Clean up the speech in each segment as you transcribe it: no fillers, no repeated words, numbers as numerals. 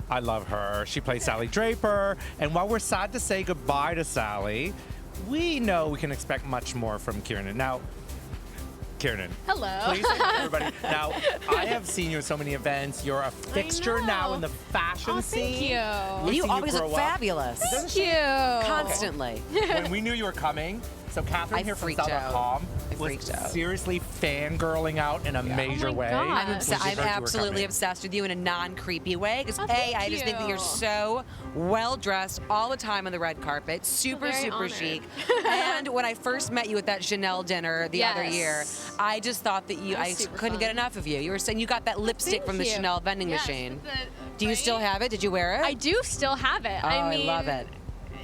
I love her. She plays Sally Draper. And while we're sad to say goodbye to Sally, we know we can expect much more from Kiernan. Now, Kiernan. Hello. Please say hi, everybody. Now, I have seen you at so many events. You're a fixture now in the fashion scene. Thank you. We've You seen always look grow up. fabulous. Thank you. Constantly. When we knew you were coming, so Catherine I here from freaked out. Style.com I was freaked out. seriously fangirling out in a major Oh my way. God. I'm, When when she I'm heard you were absolutely coming. obsessed with you in a non-creepy way. Because Oh, A, thank I just think that you're you. so well-dressed all the time on the red carpet. Super, very super honored. chic. And when I first met you at that Chanel dinner the other year, Yes. I just thought that you, That I was super couldn't fun. get enough of you. You were saying you got that lipstick Thank from the you. Chanel vending Yes, machine. the- Do you still right? have it? Did you wear it? I do still have it. Oh, I mean, love it.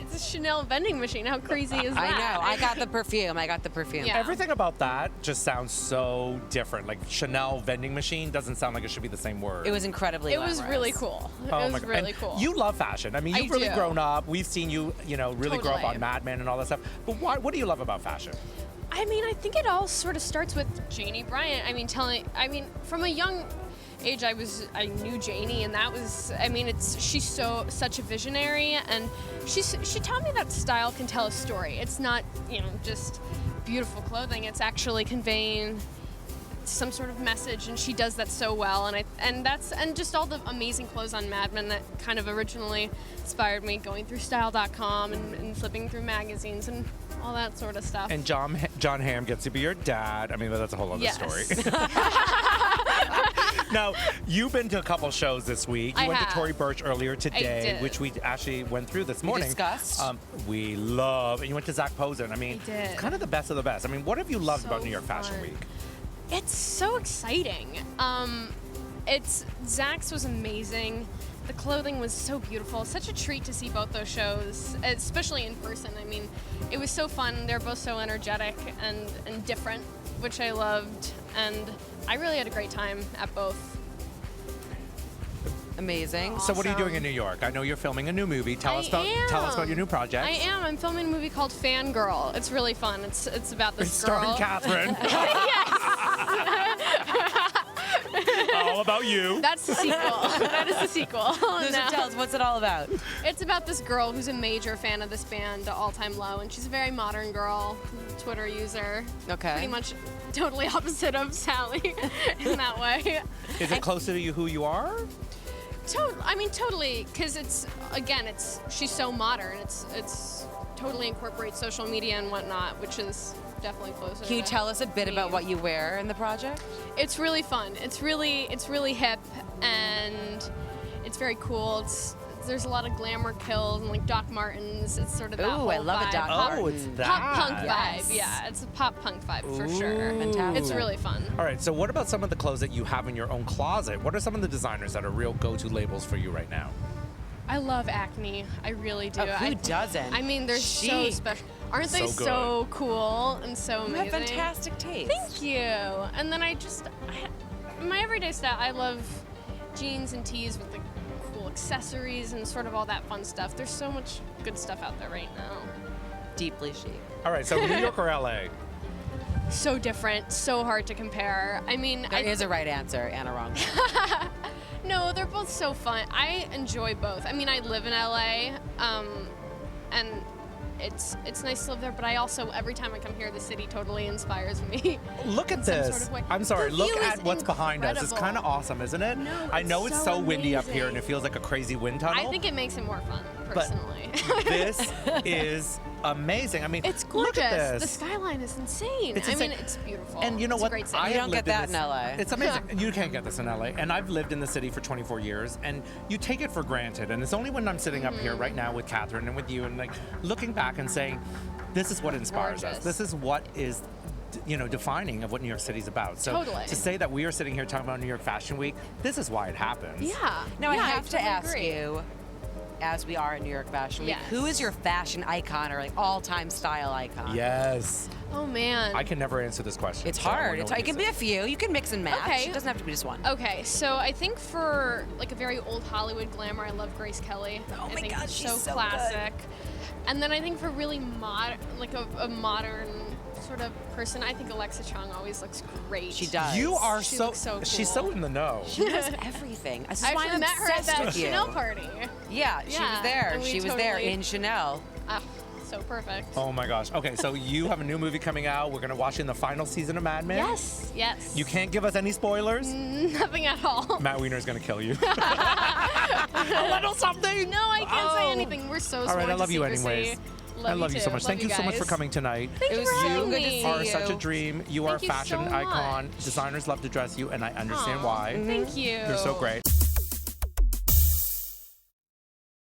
It's a Chanel vending machine. How crazy is that? I know. I got the perfume. Yeah. Everything about that just sounds so different. Like Chanel vending machine doesn't sound like it should be the same word. It was incredibly It was glamorous. really cool. Oh It my was God. really And cool. You love fashion. I mean, you've I really do. grown up. We've seen you, really grow up Totally. on Mad Men and all that stuff. But what do you love about fashion? I mean, I think it all sort of starts with Janie Bryant. I mean, from a young age, I knew Janie, and that was, I mean, she's such a visionary, and she taught me that style can tell a story. It's not, just beautiful clothing. It's actually conveying some sort of message, and she does that so well. And just all the amazing clothes on Mad Men that kind of originally inspired me, going through Style.com and flipping through magazines and all that sort of stuff. And John Hamm gets to be your dad. I mean, that's a whole other Yes. story. Now, you've been to a couple shows this week. You I went to have. Tory Burch earlier today, did. which we actually went through this morning. discussed? We love, and you went to Zach Posen. I mean, I did. it's kind of the best of the best. I mean, what have you loved about So New York Fashion fun. Week? It's so exciting. Zach's was amazing. The clothing was so beautiful. Such a treat to see both those shows, especially in person. I mean, it was so fun. They're both so energetic and different, which I loved. And I really had a great time at both. Amazing. So what are you doing Awesome. in New York? I know you're filming a new movie. Tell us about am. your new project. I am. I'm filming a movie called Fangirl. It's really fun. It's about this It's girl. starring Catherine. All about you. That's the sequel. That is the sequel. So No. tell us, what's it all about? It's about this girl who's a major fan of this band, All Time Low, and she's a very modern girl, Twitter user. Okay. Pretty much totally opposite of Sally in that way. Is it closer to you who you are? Totally, because she's so modern. It's totally incorporates social media and whatnot, which is definitely closer. Can you to tell us a bit me. about what you wear in the project? It's really fun. It's really hip, and it's very cool. There's a lot of glamour kills and like Doc Martens. It's sort of that Ooh, whole I love a vibe. Doc Pop- Oh, it's that. Pop punk Yes. vibe, yeah. It's a pop punk vibe for sure. Fantastic. It's really fun. All right, so what about some of the clothes that you have in your own closet? What are some of the designers that are real go-to labels for you right now? I love Acne. I really do. Oh, who doesn't? I mean, they're so Chic. special. Aren't they So good. so cool and so You amazing? have fantastic taste. Thank you. And then my everyday style, I love jeans and tees with the cool accessories and sort of all that fun stuff. There's so much good stuff out there right now. Deeply chic. All right, so New York or LA? So different, so hard to compare. I mean, There is a right answer and a wrong one. No, they're both so fun. I enjoy both. I mean, I live in LA, and it's nice to live there, but I also, every time I come here, the city totally inspires me. Look at in some this. sort of way. I'm sorry. The Look view at is what's behind us. It's incredible. kind of awesome, isn't it? No, I know it's it's so so windy up here and it amazing. feels like a crazy wind tunnel. I think it makes it more fun, But- personally. This is amazing. I mean, It's look gorgeous. at The this. skyline is insane. It's I mean, insane. it's beautiful. And you know It's what? A great city. I You have don't get lived that in LA. It's amazing. You can't get this in LA. And I've lived in the city for 24 years, and you take it for granted. And it's only when I'm sitting up Mm-hmm. here right now with Catherine and with you, and like looking back and saying, this is what inspires us. Gorgeous. This is what is, defining of what New York City's about. So Totally. to say that we are sitting here talking about New York Fashion Week, this is why it happens. Yeah. Now, yeah, I have to totally ask agree. you, as we are in New York Fashion Week, Yes. who is your fashion icon or like all-time style icon? Yes. Oh, man. I can never answer this question. It's so I hard. wanna know what It you can be say. a few. You can mix and match. Okay. It doesn't have to be just one. Okay, so I think for like a very old Hollywood glamour, I love Grace Kelly. Oh I my think God, it's she's so good. classic. And then I think for really a modern sort of person. I think Alexa Chung always looks great. She does. You are She so, looks so she's cool. so in the know. She knows everything. This is I why actually I'm met her at obsessed that with you. Chanel party. Yeah, she Yeah, was there. and we She was there totally- in Chanel. Ah, so perfect. Oh my gosh. Okay, so you have a new movie coming out. We're gonna watch in the final season of Mad Men. Yes, yes. You can't give us any spoilers. Nothing at all. Matt Weiner's gonna kill you. A little something. No, I can't say Oh. anything. We're so All right, I sworn love to you secrecy. anyways. I love you so too. much. Love Thank you so much for guys. coming tonight. Thank It you was for so having good to me. see Are you. such a dream. You are a Thank you so fashion icon. much. Designers love to dress you, and I understand Aw, why. Thank you. You're so great.